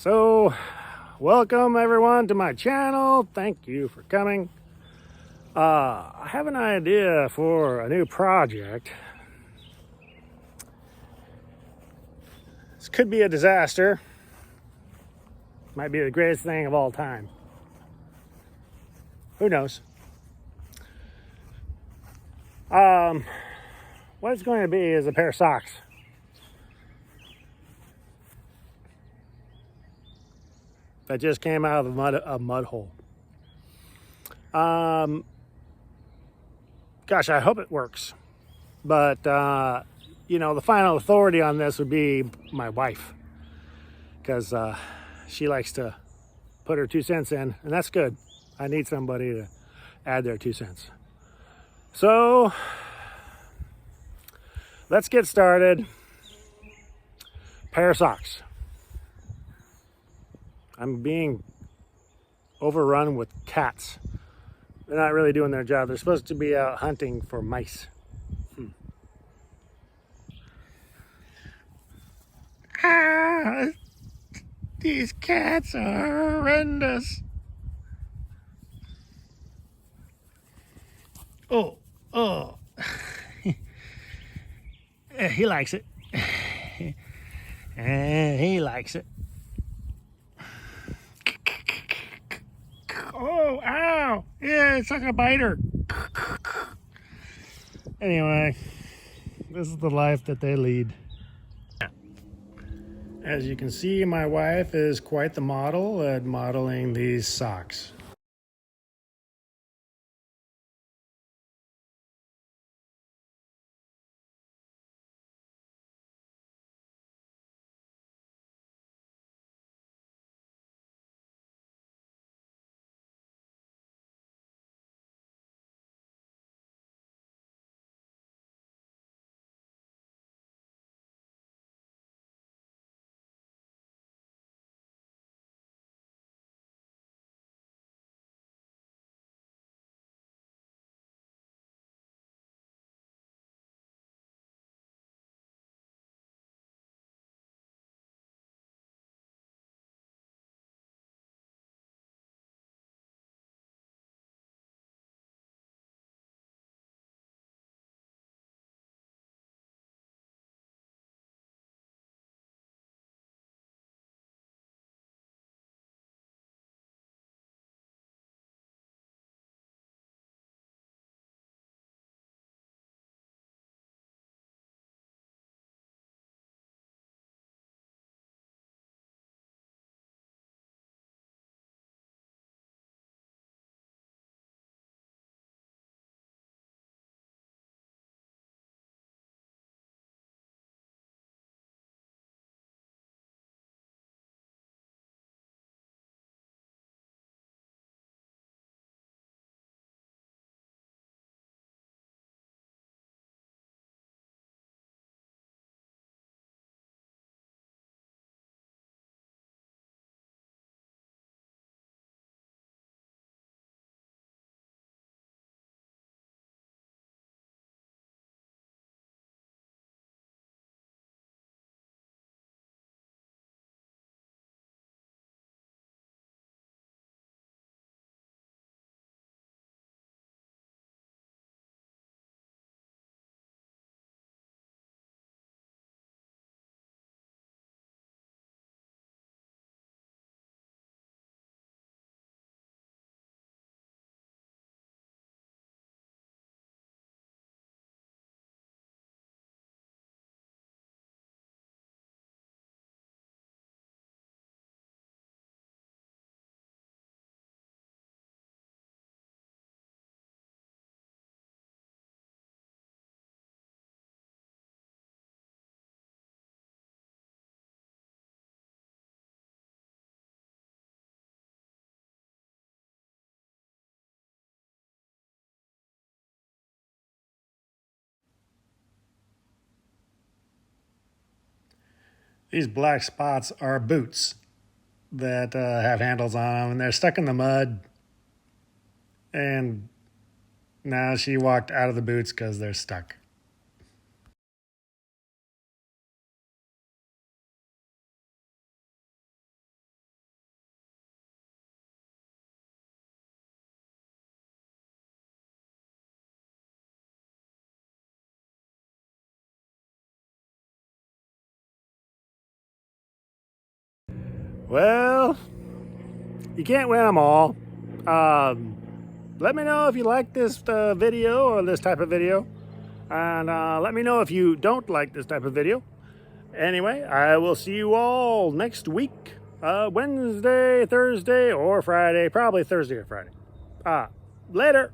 So welcome everyone to my channel. Thank you for coming. I have an idea for a new project. This could be a disaster. Might be the greatest thing of all time. Who knows? What it's going to be is a pair of socks. That just came out of a mud hole. Gosh, I hope it works. But, you know, the final authority on this would be my wife. Because she likes to put her 2 cents in, and that's good. I need somebody to add their 2 cents. So, let's get started. Pair of socks. I'm being overrun with cats. They're not really doing their job. They're supposed to be out hunting for mice. Ah, these cats are horrendous. Oh. He likes it. He likes it. Oh, ow. Yeah, it's like a biter. Anyway, this is the life that they lead. As you can see, my wife is quite the model at modeling these socks. These black spots are boots that have handles on them, and they're stuck in the mud. And now she walked out of the boots because they're stuck. Well, you can't win them all. Let me know if you like this video or this type of video. And let me know if you don't like this type of video. Anyway, I will see you all next week. Wednesday, Thursday, or Friday. Probably Thursday or Friday. Later.